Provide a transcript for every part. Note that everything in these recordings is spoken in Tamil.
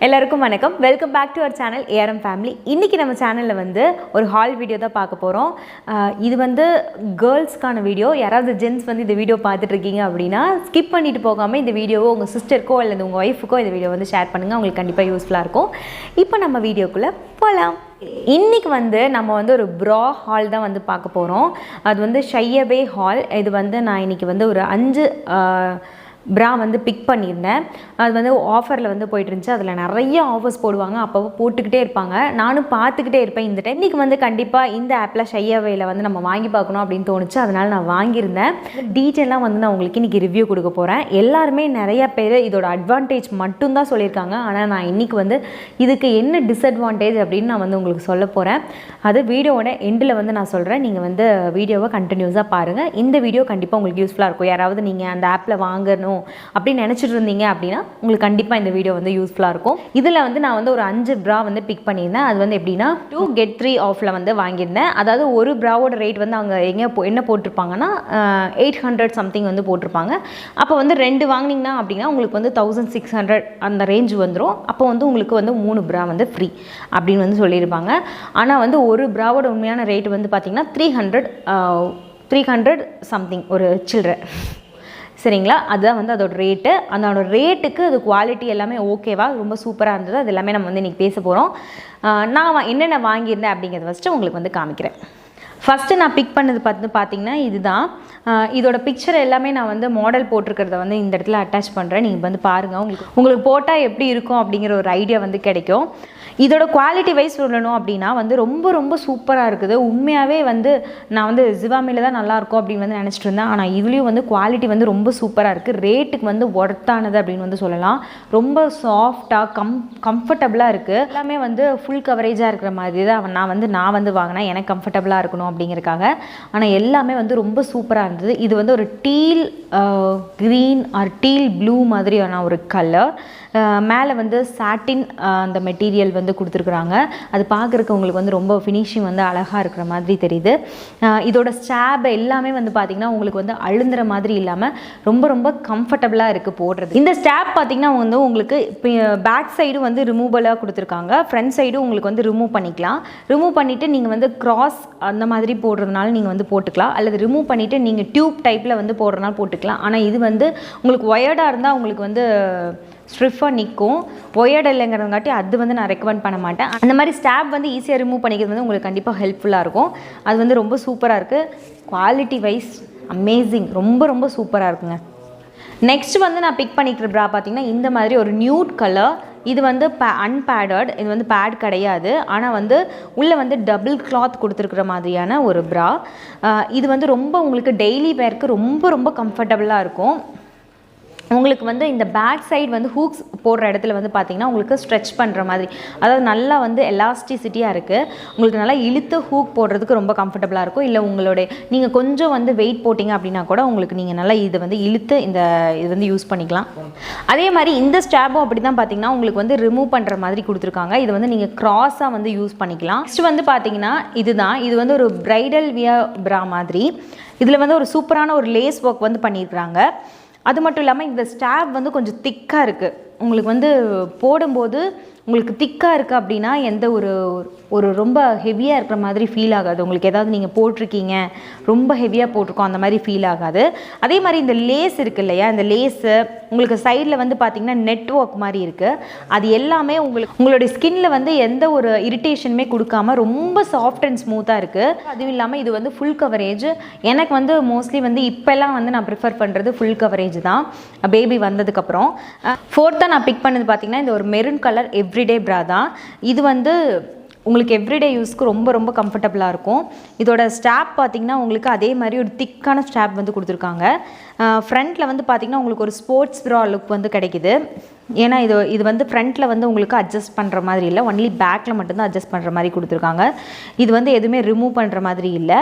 எல்லாருக்கும் வணக்கம். Welcome back to our channel ARM family. இன்றைக்கி நம்ம சேனலில் வந்து ஒரு ஹால் வீடியோ தான் பார்க்க போகிறோம். இது வந்து கேர்ள்ஸ்க்கான வீடியோ. யாராவது ஜென்ஸ் வந்து இந்த வீடியோ பார்த்துட்ருக்கீங்க அப்படின்னா ஸ்கிப் பண்ணிட்டு போகாமல் இந்த வீடியோவோ உங்கள் சிஸ்டருக்கோ அல்லது உங்கள் ஒய்ஃபுக்கோ இந்த வீடியோ வந்து ஷேர் பண்ணுங்கள். அவங்களுக்கு கண்டிப்பாக யூஸ்ஃபுல்லாக இருக்கும். இப்போ நம்ம வீடியோக்குள்ளே போகலாம். இன்றைக்கி வந்து நம்ம வந்து ஒரு ப்ரா ஹால் தான் வந்து பார்க்க போகிறோம். அது வந்து ஷையவே ஹால். இது வந்து நான் இன்றைக்கி வந்து ஒரு 5 ப்ரா வந்து பிக் பண்ணியிருந்தேன். அது வந்து ஆஃபரில் வந்து போயிட்டுருந்துச்சு. அதில் நிறைய ஆஃபர்ஸ் போடுவாங்க, அப்போ போட்டுக்கிட்டே இருப்பாங்க. நானும் பார்த்துக்கிட்டே இருப்பேன். இந்த டைம் இன்றைக்கி வந்து கண்டிப்பாக இந்த ஆப்பில் ஷையவேயில் வந்து நம்ம வாங்கி பார்க்கணும் அப்படின்னு தோணுச்சு. அதனால் நான் வாங்கியிருந்தேன். டீட்டெயிலாக வந்து நான் உங்களுக்கு இன்றைக்கி ரிவ்யூ கொடுக்க போகிறேன். எல்லாருமே நிறையா பேர் இதோட அட்வான்டேஜ் மட்டும்தான் சொல்லியிருக்காங்க. ஆனால் நான் இன்றைக்கி வந்து இதுக்கு என்ன டிஸ்அட்வான்டேஜ் அப்படின்னு நான் வந்து உங்களுக்கு சொல்ல போகிறேன். அது வீடியோவோட எண்டில் வந்து நான் சொல்கிறேன். நீங்கள் வந்து வீடியோவை கண்டினியூஸாக பாருங்கள். இந்த வீடியோ கண்டிப்பாக உங்களுக்கு யூஸ்ஃபுல்லாக இருக்கும். யாராவது நீங்கள் அந்த ஆப்பில் வாங்கணும் அப்படின்னு நினச்சிட்டு இருந்தீங்க அப்படின்னா உங்களுக்கு கண்டிப்பாக இந்த வீடியோ வந்து யூஸ்ஃபுல்லாக இருக்கும். இதில் வந்து நான் வந்து ஒரு 5 ப்ரா வந்து பிக் பண்ணியிருந்தேன். அது வந்து எப்படின்னா 2 get 3 ஆஃபில் வந்து வாங்கியிருந்தேன். அதாவது ஒரு ப்ராவோட ரேட் வந்து அவங்க என்ன போட்டிருப்பாங்கன்னா 800 சம்திங் வந்து போட்டிருப்பாங்க. அப்போ வந்து 2 வாங்கினீங்கன்னா அப்படின்னா உங்களுக்கு வந்து 1600 அந்த ரேஞ்ச் வந்துடும். அப்போ வந்து உங்களுக்கு வந்து 3 ப்ரா வந்து ஃப்ரீ அப்படின்னு வந்து சொல்லியிருப்பாங்க. ஆனால் வந்து ஒரு ப்ராவோட உண்மையான ரேட் வந்து பார்த்திங்கன்னா 300 சம்திங் ஒரு சில்லறை. சரிங்களா? அதுதான் வந்து அதோட ரேட்டு. அதோட ரேட்டுக்கு அது குவாலிட்டி எல்லாமே ஓகேவா, ரொம்ப சூப்பராக இருந்தது. அது எல்லாமே நம்ம வந்து இன்றைக்கி பேச போகிறோம். நான் என்னென்ன வாங்கியிருந்தேன் அப்படிங்கிறத ஃபஸ்ட்டு உங்களுக்கு வந்து காமிக்கிறேன். ஃபஸ்ட்டு நான் பிக் பண்ணது பார்த்தீங்கன்னா இதுதான். இதோட பிக்சர் எல்லாமே நான் வந்து மாடல் போட்டிருக்கிறத வந்து இந்த இடத்துல அட்டாச் பண்ணுறேன். நீங்கள் வந்து பாருங்கள். உங்களுக்கு போட்டால் எப்படி இருக்கும் அப்படிங்கிற ஒரு ஐடியா வந்து கிடைக்கும். இதோட குவாலிட்டி வைஸ் சொல்லணும் அப்படின்னா வந்து ரொம்ப ரொம்ப சூப்பராக இருக்குது. உண்மையாகவே வந்து நான் வந்து ஜிவாமியில் தான் நல்லாயிருக்கும் அப்படின்னு வந்து நினச்சிட்டு இருந்தேன். ஆனால் இதுலேயும் வந்து குவாலிட்டி வந்து ரொம்ப சூப்பராக இருக்குது. ரேட்டுக்கு வந்து ஒர்த்தானது அப்படின்னு வந்து சொல்லலாம். ரொம்ப சாஃப்டாக கம்ஃபர்டபுளாக இருக்குது. எல்லாமே வந்து ஃபுல் கவரேஜாக இருக்கிற மாதிரி தான் நான் வந்து வாங்கினேன். எனக்கு கம்ஃபர்டபுளாக இருக்கணும் அப்படிங்கிறக்காக. ஆனால் எல்லாமே வந்து ரொம்ப சூப்பராக இருந்தது. இது வந்து ஒரு deal green R deal blue மாதிரியான ஒரு கலர். மேலே வந்து சாட்டின் அந்த மெட்டீரியல் வந்து கொடுத்துருக்குறாங்க. அது பார்க்குறக்கு உங்களுக்கு வந்து ரொம்ப ஃபினிஷிங் வந்து அழகாக இருக்கிற மாதிரி தெரியுது. இதோட ஸ்டாப் எல்லாமே வந்து பார்த்திங்கன்னா உங்களுக்கு வந்து அழுந்துற மாதிரி இல்லாமல் ரொம்ப ரொம்ப கம்ஃபர்டபுளாக இருக்குது போடுறது. இந்த ஸ்டாப் பார்த்திங்கன்னா வந்து உங்களுக்கு பேக் சைடும் வந்து ரிமூவலாக கொடுத்துருக்காங்க. ஃப்ரண்ட் சைடும் உங்களுக்கு வந்து ரிமூவ் பண்ணிக்கலாம். ரிமூவ் பண்ணிவிட்டு நீங்கள் வந்து கிராஸ் அந்த மாதிரி போடுறதுனால நீங்கள் வந்து போட்டுக்கலாம். அல்லது ரிமூவ் பண்ணிவிட்டு நீங்கள் டியூப் டைப்பில் வந்து போடுறதுனால போட்டுக்கலாம். ஆனால் இது வந்து உங்களுக்கு ஒயர்டாக இருந்தால் உங்களுக்கு வந்து ஸ்ட்ரிஃபாக நிற்கும். ஒயர்டு இல்லைங்கிறதுங்காட்டி அது வந்து நான் ரெக்கமெண்ட் பண்ண மாட்டேன். அந்த மாதிரி ஸ்டாப் வந்து ஈஸியாக ரிமூவ் பண்ணிக்கிறது வந்து உங்களுக்கு கண்டிப்பாக ஹெல்ப்ஃபுல்லாக இருக்கும். அது வந்து ரொம்ப சூப்பராக இருக்குது. Quality wise amazing. ரொம்ப ரொம்ப சூப்பராக இருக்குங்க. நெக்ஸ்ட் வந்து நான் பிக் பண்ணிக்கிற ப்ரா பார்த்திங்கன்னா இந்த மாதிரி ஒரு நியூட் கலர். இது வந்து அன்பேடட். இது வந்து பேட் கிடையாது. ஆனால் வந்து உள்ளே வந்து டபுள் கிளாத் கொடுத்துருக்குற மாதிரியான ஒரு ப்ரா. இது வந்து ரொம்ப உங்களுக்கு டெய்லி வேர்க்கு ரொம்ப ரொம்ப கம்ஃபர்டபுளாக இருக்கும். உங்களுக்கு வந்து இந்த பேக் சைடு வந்து ஹூக்ஸ் போடுற இடத்துல வந்து பார்த்திங்கன்னா உங்களுக்கு ஸ்ட்ரெச் பண்ணுற மாதிரி, அதாவது நல்லா வந்து எலாஸ்டிசிட்டியாக இருக்குது. உங்களுக்கு நல்லா இழுத்து ஹூக் போடுறதுக்கு ரொம்ப கம்ஃபர்டபுளாக இருக்கும். இல்லை நீங்கள் கொஞ்சம் வந்து வெயிட் போட்டிங்க அப்படின்னா கூட உங்களுக்கு நீங்கள் நல்லா இதை வந்து இழுத்து இது வந்து யூஸ் பண்ணிக்கலாம். அதே மாதிரி இந்த ஸ்டாப்பும் அப்படி தான் பார்த்திங்கன்னா உங்களுக்கு வந்து ரிமூவ் பண்ணுற மாதிரி கொடுத்துருக்காங்க. இது வந்து நீங்கள் க்ராஸாக வந்து யூஸ் பண்ணிக்கலாம். நெக்ஸ்ட் வந்து பார்த்திங்கன்னா இது வந்து ஒரு ப்ரைடல் வியர் ப்ரா மாதிரி. இதில் வந்து ஒரு சூப்பரான ஒரு லேஸ் ஒர்க் வந்து பண்ணியிருக்கிறாங்க. அது மட்டும் இல்லாமல் இந்த ஸ்டாப் வந்து கொஞ்சம் திக்காக இருக்குது. உங்களுக்கு வந்து போடும்போது உங்களுக்கு திக்காக இருக்குது அப்படின்னா எந்த ஒரு ரொம்ப ஹெவியாக இருக்கிற மாதிரி ஃபீல் ஆகாது. உங்களுக்கு ஏதாவது நீங்கள் போட்டிருக்கீங்க ரொம்ப ஹெவியாக போட்டிருக்கோம் அந்த மாதிரி ஃபீல் ஆகாது. அதே மாதிரி இந்த லேஸ் இருக்குது இல்லையா, இந்த லேஸு உங்களுக்கு சைடில் வந்து பார்த்திங்கன்னா நெட் ஒர்க் மாதிரி இருக்குது. அது எல்லாமே உங்களுடைய ஸ்கின்னில் வந்து எந்த ஒரு இரிட்டேஷனுமே கொடுக்காம ரொம்ப சாஃப்ட் அண்ட் ஸ்மூத்தாக இருக்குது. அதுவும் இல்லாமல் இது வந்து ஃபுல் கவரேஜ். எனக்கு வந்து மோஸ்ட்லி வந்து இப்போல்லாம் வந்து நான் ப்ரிஃபர் பண்ணுறது ஃபுல் கவரேஜ் தான் பேபி வந்ததுக்கப்புறம். ஃபோர்த்தாக நான் பிக் பண்ணது பார்த்திங்கன்னா இந்த ஒரு மெரூன் கலர் எவ்ரிடே ப்ரா தான். இது வந்து உங்களுக்கு எவ்ரிடே யூஸ்க்கு ரொம்ப ரொம்ப கம்ஃபர்டபுளாக இருக்கும். இதோட ஸ்டாப் பார்த்திங்கன்னா உங்களுக்கு அதே மாதிரி ஒரு திக்கான ஸ்டாப் வந்து கொடுத்துருக்காங்க. ஃப்ரண்ட்டில் வந்து பார்த்திங்கன்னா உங்களுக்கு ஒரு ஸ்போர்ட்ஸ் ப்ரா லுக் வந்து கிடைக்குது. ஏன்னா இது வந்து ஃப்ரண்ட்டில் வந்து உங்களுக்கு அட்ஜஸ்ட் பண்ணுற மாதிரி இல்லை, ஒன்லி பேக்கில் மட்டும்தான் அட்ஜஸ்ட் பண்ணுற மாதிரி கொடுத்துருக்காங்க. இது வந்து எதுவுமே ரிமூவ் பண்ணுற மாதிரி இல்லை.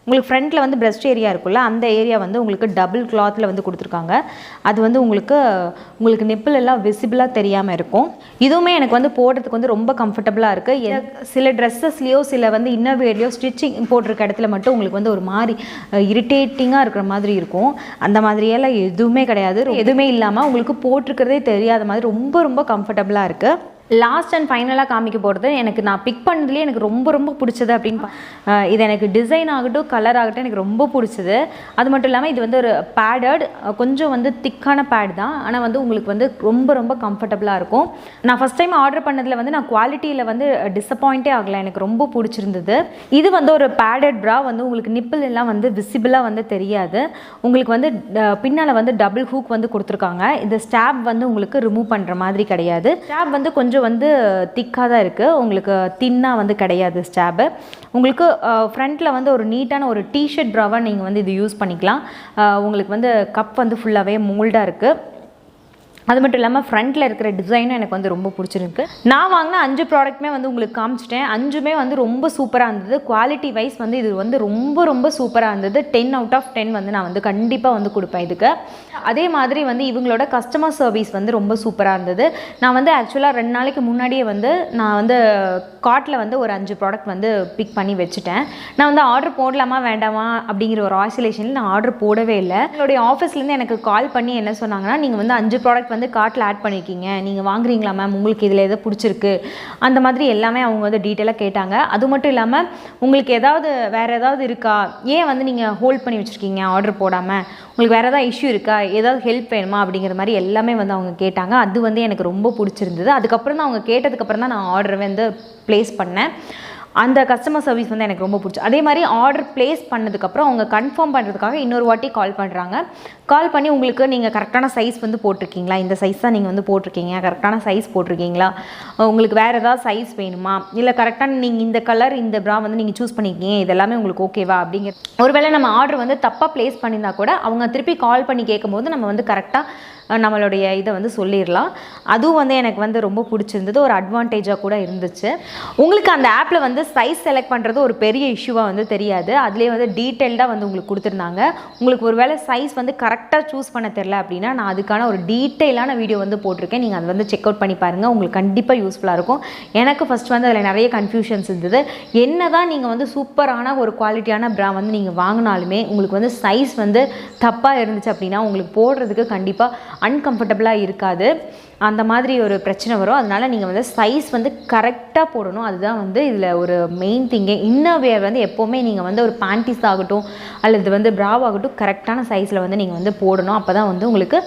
உங்களுக்கு ஃப்ரண்ட்டில் வந்து பிரஸ்ட் ஏரியா இருக்குல்ல, அந்த ஏரியா வந்து உங்களுக்கு டபுள் கிளாத்தில் வந்து கொடுத்துருக்காங்க. அது வந்து உங்களுக்கு நிப்பிள் எல்லாம் விசிபிளாக தெரியாமல் இருக்கும். இதுவுமே எனக்கு வந்து போடுறதுக்கு வந்து ரொம்ப கம்ஃபர்டபுளாக இருக்குது. சில ட்ரெஸ்ஸஸ்லேயோ சில வந்து இன்னர்வேர்லேயோ ஸ்டிச்சிங் போட்டிருக்க இடத்துல மட்டும் உங்களுக்கு வந்து ஒரு மாதிரி இரிட்டேட்டிங்காக இருக்கிற மாதிரி இருக்கும். அந்த மாதிரியெல்லாம் எதுவுமே கிடையாது. எதுவுமே இல்லாமல் உங்களுக்கு போட்டிருக்கிறதே தெரியாத மாதிரி ரொம்ப ரொம்ப கம்ஃபர்டபுளாக இருக்குது. லாஸ்ட் அண்ட் ஃபைனலாக காமிக்க போகிறது எனக்கு நான் பிக் பண்ணதுலேயே எனக்கு ரொம்ப பிடிச்சது அப்படின்னு இது எனக்கு டிசைன் ஆகட்டும் கலர் ஆகட்டும் எனக்கு ரொம்ப பிடிச்சது. அது மட்டும் இல்லாமல் இது வந்து ஒரு பேடட் கொஞ்சம் வந்து திக்கான பேட் தான். ஆனால் வந்து உங்களுக்கு வந்து ரொம்ப கம்ஃபர்டபுளாக இருக்கும். நான் ஃபஸ்ட் டைம் ஆர்டர் பண்ணதில் வந்து நான் குவாலிட்டியில் வந்து டிசப்பாயிண்ட்டே ஆகலை. எனக்கு ரொம்ப பிடிச்சிருந்தது. இது வந்து ஒரு பேடட் ப்ரா வந்து உங்களுக்கு நிப்பிள் எல்லாம் வந்து விசிபிளாக வந்து தெரியாது. உங்களுக்கு வந்து பின்னால் வந்து டபுள் ஹூக் வந்து கொடுத்துருக்காங்க. இந்த ஸ்டாப் வந்து உங்களுக்கு ரிமூவ் பண்ணுற மாதிரி கிடையாது. ஸ்டாப் வந்து கொஞ்சம் வந்து திக்காக தான் இருக்குது. உங்களுக்கு தின்னாக வந்து கிடையாது ஸ்டாப்பு. உங்களுக்கு ஃப்ரண்ட்டில் வந்து ஒரு நீட்டான ஒரு டிஷர்ட் ப்ராவாக நீங்கள் வந்து இது யூஸ் பண்ணிக்கலாம். உங்களுக்கு வந்து கப் வந்து ஃபுல்லாகவே மோல்டாக இருக்குது. அது மட்டும் இல்லாமல் ஃப்ரண்ட்டில் இருக்கிற டிசைனும் எனக்கு வந்து ரொம்ப பிடிச்சிருக்கு. நான் வாங்கின 5 ப்ராடக்ட்டுமே வந்து உங்களுக்கு காமிச்சிட்டேன். 5மே வந்து ரொம்ப சூப்பராக இருந்தது. குவாலிட்டி வைஸ் வந்து இது வந்து ரொம்ப சூப்பராக இருந்தது. 10 out of 10 வந்து நான் வந்து கண்டிப்பாக வந்து கொடுப்பேன் இதுக்கு. அதே மாதிரி வந்து இவங்களோட கஸ்டமர் சர்வீஸ் வந்து ரொம்ப சூப்பராக இருந்தது. நான் வந்து ஆக்சுவலாக 2 நாளைக்கு முன்னாடியே வந்து நான் வந்து கார்ட்டில் வந்து ஒரு 5 ப்ராடக்ட் வந்து பிக் பண்ணி வச்சுட்டேன். நான் வந்து ஆர்டர் போடலாமா வேண்டாமா அப்படிங்கிற ஒரு ஆசிலேஷனில் நான் ஆர்டர் போடவே இல்லை. என்னுடைய ஆஃபீஸ்லேருந்து எனக்கு கால் பண்ணி என்ன சொன்னாங்கன்னா, நீங்கள் வந்து 5 ப்ராடக்ட் வந்து கார்ட்டில் ஆட் பண்ணியிருக்கீங்க, நீங்கள் வாங்குறீங்களா மேம், உங்களுக்கு இதில் எதாவது பிடிச்சிருக்கு, அந்த மாதிரி எல்லாமே அவங்க வந்து டீட்டெயிலாக கேட்டாங்க. அது மட்டும் இல்லாமல் உங்களுக்கு ஏதாவது வேறு ஏதாவது இருக்கா, ஏன் வந்து நீங்கள் ஹோல்ட் பண்ணி வச்சுருக்கீங்க ஆர்டர் போடாமல், உங்களுக்கு வேறு ஏதாவது இஷ்யூ இருக்கா, ஏதாவது ஹெல்ப் வேணுமா அப்படிங்கிற மாதிரி எல்லாமே வந்து அவங்க கேட்டாங்க. அது வந்து எனக்கு ரொம்ப பிடிச்சிருந்தது. அதுக்கப்புறம் தான் அவங்க கேட்டதுக்கப்புறம் தான் நான் ஆர்டர் வந்து ப்ளேஸ் பண்ணேன். அந்த கஸ்டமர் சர்வீஸ் வந்து எனக்கு ரொம்ப பிடிச்சி. அதே மாதிரி ஆர்டர் ப்ளேஸ் பண்ணதுக்கப்புறம் அவங்க கன்ஃபார்ம் பண்ணுறதுக்காக இன்னொரு வாட்டி கால் பண்ணுறாங்க. கால் பண்ணி உங்களுக்கு நீங்கள் கரெக்டான சைஸ் வந்து போட்டிருக்கீங்களா, இந்த சைஸ் தான் நீங்கள் வந்து போட்டிருக்கீங்க, கரெக்டான சைஸ் போட்டிருக்கீங்களா, உங்களுக்கு வேறு ஏதாவது சைஸ் வேணுமா, இல்லை கரெக்டான நீங்கள் இந்த கலர் இந்த ப்ரா வந்து நீங்கள் சூஸ் பண்ணியிருக்கீங்க, இதெல்லாமே உங்களுக்கு ஓகேவா அப்படிங்கிற ஒருவேளை நம்ம ஆர்டர் வந்து தப்பாக ப்ளேஸ் பண்ணியிருந்தா கூட அவங்க திருப்பி கால் பண்ணி கேட்கும்போது நம்ம வந்து கரெக்டாக நம்மளுடைய இதை வந்து சொல்லிடலாம். அதுவும் வந்து எனக்கு வந்து ரொம்ப பிடிச்சிருந்தது. ஒரு அட்வான்டேஜாக கூட இருந்துச்சு. உங்களுக்கு அந்த ஆப்பில் வந்து சைஸ் செலக்ட் பண்ணுறது ஒரு பெரிய இஷ்யூவாக வந்து தெரியாது. அதுலேயே வந்து டீட்டெயில்டாக வந்து உங்களுக்கு கொடுத்துருந்தாங்க. உங்களுக்கு ஒரு வேளை சைஸ் வந்து கரெக்டாக சூஸ் பண்ண தெரில அப்படின்னா நான் அதுக்கான ஒரு டீட்டெயிலான வீடியோ வந்து போட்டிருக்கேன். நீங்கள் அதை வந்து செக் அவுட் பண்ணி பாருங்கள். உங்களுக்கு கண்டிப்பாக யூஸ்ஃபுல்லாக இருக்கும். எனக்கு ஃபஸ்ட் வந்து அதில் நிறைய கன்ஃபியூஷன்ஸ் இருந்தது. என்ன தான் நீங்கள் வந்து சூப்பரான ஒரு குவாலிட்டியான ப்ரா வந்து நீங்கள் வாங்கினாலுமே உங்களுக்கு வந்து சைஸ் வந்து தப்பாக இருந்துச்சு அப்படின்னா உங்களுக்கு போடுறதுக்கு கண்டிப்பாக அன்கம்ஃபர்டபுளாக இருக்காது. அந்த மாதிரி ஒரு பிரச்சனை வரும். அதனால் நீங்கள் வந்து சைஸ் வந்து கரெக்டாக போடணும். அதுதான் வந்து இதில் ஒரு மெயின் திங்கே. இன்னர் வேர் வந்து எப்போவுமே நீங்கள் வந்து ஒரு பேண்டிஸ் ஆகட்டும் அல்லது வந்து ப்ராவாகட்டும் கரெக்டான சைஸில் வந்து நீங்கள் வந்து போடணும். அப்போ தான் வந்து உங்களுக்கு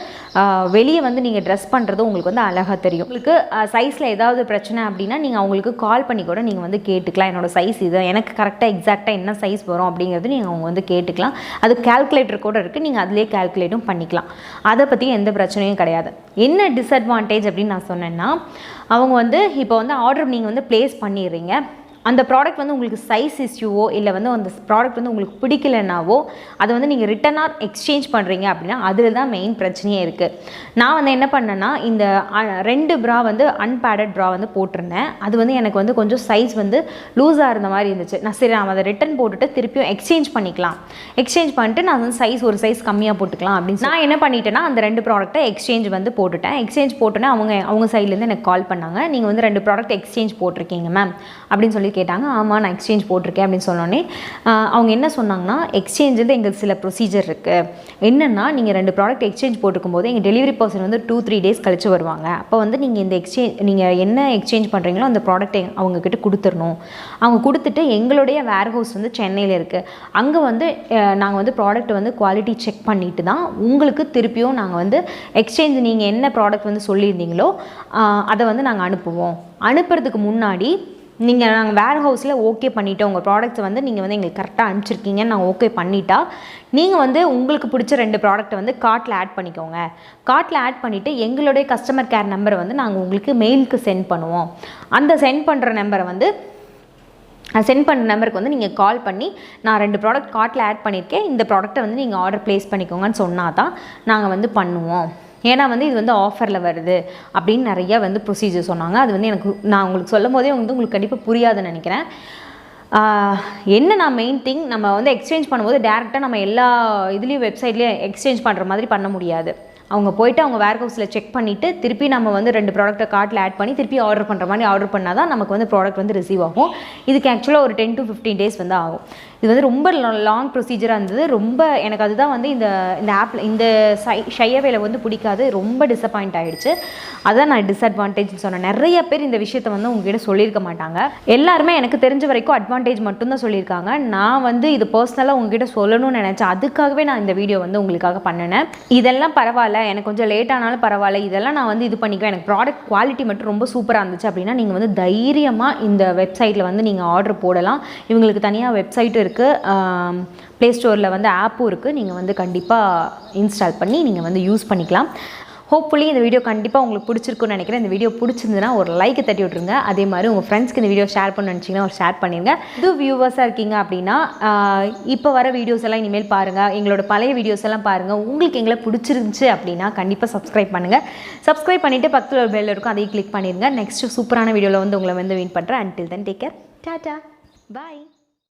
வெளியே வந்து நீங்கள் ட்ரெஸ் பண்ணுறது உங்களுக்கு வந்து அழகாக தெரியும். உங்களுக்கு சைஸில் ஏதாவது பிரச்சனை அப்படின்னா நீங்கள் அவங்களுக்கு கால் பண்ணி கூட நீங்கள் வந்து கேட்டுக்கலாம். என்னோடய சைஸ் இது, எனக்கு கரெக்டாக எக்ஸாக்டாக என்ன சைஸ் வரும் அப்படிங்கிறது நீங்கள் அவங்க வந்து கேட்டுக்கலாம். அது கால்குலேட்டர் கூட இருக்குது. நீங்கள் அதிலே கால்குலேட்டும் பண்ணிக்கலாம். அதை பற்றி எந்த பிரச்சனையும் கிடையாது. என்ன டிஸ்அட்வான்டேஜ் அப்படின்னு நான் சொன்னேன்னா, அவங்க வந்து இப்போ வந்து ஆர்டர் நீங்கள் வந்து ப்ளேஸ் பண்ணிடுறீங்க. அந்த ப்ராடக்ட் வந்து உங்களுக்கு சைஸ் இஷ்யூவோ இல்லை வந்து அந்த ப்ராடக்ட் வந்து உங்களுக்கு பிடிக்கலனாவோ அதை வந்து நீங்கள் ரிட்டன் ஆர் எக்ஸ்சேஞ்ச் பண்ணுறீங்க அப்படின்னா அதில் தான் மெயின் பிரச்சனையே இருக்குது. நான் வந்து என்ன பண்ணேன்னா, இந்த 2 ப்ரா வந்து அன்பேடட் ப்ரா வந்து போட்டிருந்தேன். அது வந்து எனக்கு வந்து கொஞ்சம் சைஸ் வந்து லூஸாக இருந்த மாதிரி இருந்துச்சு. நான் அதை ரிட்டன் போட்டுட்டு திருப்பியும் எக்ஸ்சேஞ்ச் பண்ணிக்கலாம். எக்ஸ்சேஞ்ச் பண்ணிட்டு நான் வந்து சைஸ் ஒரு சைஸ் கம்மியாக போட்டுக்கலாம் அப்படின்னு நான் என்ன பண்ணிட்டேன்னா, அந்த 2 ப்ராடக்ட்டை எக்ஸ்சேஞ்ச் வந்து போட்டுட்டேன். எக்ஸ்சேஞ்ச் போட்டோன்னே அவங்க சைட்லேருந்து எனக்கு கால் பண்ணாங்க. நீங்கள் வந்து 2 ப்ராடக்ட் எக்ஸ்சேஞ்ச் போட்டிருக்கீங்க மேம் அப்படின்னு சொல்லி கேட்டாங்க. ஆமாம், நான் எக்ஸ்சேஞ்ச் போட்டிருக்கேன் அப்படின்னு சொன்னோன்னே அவங்க என்ன சொன்னாங்கன்னா, எக்ஸ்சேஞ்சில் எங்களுக்கு சில ப்ரொசீஜர் இருக்குது. என்னென்னா, நீங்கள் 2 ப்ராடக்ட் எக்ஸ்சேஞ்ச் போட்டுக்கும் போது எங்கள் டெலிவரி பர்சன் வந்து 2-3 டேஸ் கழிச்சு வருவாங்க. அப்போ வந்து நீங்கள் இந்த நீங்கள் என்ன எக்ஸ்சேஞ்ச் பண்ணுறீங்களோ அந்த ப்ராடக்ட் அவங்கக்கிட்ட கொடுத்துடணும். அவங்க கொடுத்துட்டு எங்களுடைய வேர் ஹவுஸ் வந்து சென்னையில் இருக்குது. அங்கே வந்து நாங்கள் வந்து ப்ராடக்ட் வந்து குவாலிட்டி செக் பண்ணிட்டு தான் உங்களுக்கு திருப்பியும் நாங்கள் வந்து எக்ஸ்சேஞ்ச் நீங்கள் என்ன ப்ராடக்ட் வந்து சொல்லியிருந்தீங்களோ அதை வந்து நாங்கள் அனுப்புவோம். அனுப்புறதுக்கு முன்னாடி நாங்கள் வேர் ஹவுஸில் ஓகே பண்ணிவிட்டோம், உங்கள் ப்ராடக்ட்ஸ் வந்து நீங்கள் வந்து எங்களுக்கு கரெக்டாக அனுப்பிச்சிருக்கீங்கன்னு நாங்கள் ஓகே பண்ணிட்டா நீங்கள் வந்து உங்களுக்கு பிடிச்ச 2 ப்ராடக்ட்டை வந்து கார்ட்டில் ஆட் பண்ணிக்கோங்க. கார்ட்டில் ஆட் பண்ணிவிட்டு எங்களுடைய கஸ்டமர் கேர் நம்பரை வந்து நாங்கள் உங்களுக்கு மெயிலுக்கு சென்ட் பண்ணுவோம். அந்த சென்ட் பண்ணுற நம்பரை வந்து சென்ட் பண்ணுற நம்பருக்கு வந்து நீங்கள் கால் பண்ணி நான் 2 ப்ராடக்ட் கார்ட்டில் ஆட் பண்ணியிருக்கேன், இந்த ப்ராடக்ட்டை வந்து நீங்கள் ஆர்டர் ப்ளேஸ் பண்ணிக்கோங்கன்னு சொன்னால் தான் நாங்கள் வந்து பண்ணுவோம். ஏன்னா வந்து இது வந்து ஆஃபரில் வருது அப்படின்னு நிறையா வந்து ப்ரொசீஜர் சொன்னாங்க. அது வந்து நான் உங்களுக்கு சொல்லும் போதே வந்து உங்களுக்கு கண்டிப்பாக புரியாதுன்னு நினைக்கிறேன். என்ன மெயின் திங், நம்ம வந்து எக்ஸ்சேஞ்ச் பண்ணும்போது டேரெக்டாக நம்ம எல்லா இதுலேயும் வெப்சைட்லேயும் எக்ஸ்சேஞ்ச் பண்ணுற மாதிரி பண்ண முடியாது. அவங்க போய்ட்டு அவங்க வேர் ஹவுஸில் செக் பண்ணிவிட்டு திருப்பி நம்ம வந்து 2 ப்ராடக்ட்டை கார்ட்டில் ஆட் பண்ணி திருப்பி ஆர்டர் பண்ணுற மாதிரி ஆர்டர் பண்ணால் தான் நமக்கு வந்து ப்ராடக்ட் வந்து ரிசீவ் ஆகும். இதுக்கு ஆக்சுவலாக ஒரு 10 to 15 டேஸ் வந்து ஆகும். இது வந்து ரொம்ப லாங் ப்ரொசீஜராக இருந்தது. ரொம்ப எனக்கு அதுதான் வந்து இந்த ஆப்பில் இந்த ஷையவேல வந்து பிடிக்காது, ரொம்ப டிசப்பாயிண்ட் ஆகிடுச்சு. அதான் நான் டிஸ்அட்வான்டேஜ்னு சொன்னேன். நிறைய பேர் இந்த விஷயத்தை வந்து உங்ககிட்ட சொல்லியிருக்க மாட்டாங்க. எல்லாருமே எனக்கு தெரிஞ்ச வரைக்கும் அட்வான்டேஜ் மட்டும்தான் சொல்லியிருக்காங்க. நான் வந்து இது பர்சனலாக உங்ககிட்ட சொல்லணும்னு நினச்சேன். அதுக்காகவே நான் இந்த வீடியோ வந்து உங்களுக்காக பண்ணினேன். இதெல்லாம் பரவாயில்ல, எனக்கு கொஞ்சம் லேட் ஆனாலும் பரவாயில்ல, இதெல்லாம் நான் வந்து இது பண்ணிக்குவேன், எனக்கு ப்ராடக்ட் குவாலிட்டி மட்டும் ரொம்ப சூப்பராக இருந்துச்சு அப்படின்னா நீங்கள் வந்து தைரியமாக இந்த வெப்சைட்டில் வந்து நீங்கள் ஆர்டர் போடலாம். இவங்களுக்கு தனியாக வெப்சைட்டும் இருக்குது, ப்ளே ஸ்டோரில் வந்து ஆப்பும் இருக்குது. நீங்கள் வந்து கண்டிப்பாக இன்ஸ்டால் பண்ணி நீங்கள் வந்து யூஸ் பண்ணிக்கலாம். ஹோப்ஃபுல்லி இந்த வீடியோ கண்டிப்பாக உங்களுக்கு பிடிச்சிருக்குன்னு நினைக்கிறேன். இந்த வீடியோ பிடிச்சிருந்துன்னா ஒரு லைக்கை தட்டி விட்ருங்க. அதே மாதிரி உங்கள் ஃப்ரெண்ட்ஸ்க்கு இந்த வீடியோ ஷேர் பண்ண நினச்சிங்கன்னா ஒரு ஷேர் பண்ணிடுங்க. இது வியூவர்ஸாக இருக்கீங்க அப்படின்னா இப்போ வர வீடியோஸ் எல்லாம் இனிமேல் பாருங்கள், எங்களோட பழைய வீடியோஸ் எல்லாம் பாருங்கள். உங்களுக்கு எங்களை பிடிச்சிருந்துச்சு அப்படின்னா கண்டிப்பாக சப்ஸ்கிரைப் பண்ணுங்கள். சப்ஸ்கிரைப் பண்ணிவிட்டு பக்கத்தில் ஒரு பெல் இருக்கும், அதையும் கிளிக் பண்ணிடுங்க. நெக்ஸ்ட்டு சூப்பரான வீடியோவில் வந்து உங்களை வந்து மீட் பண்ணுறேன். அன்டில் தென் டேக் கேர், டாடா, பாய்.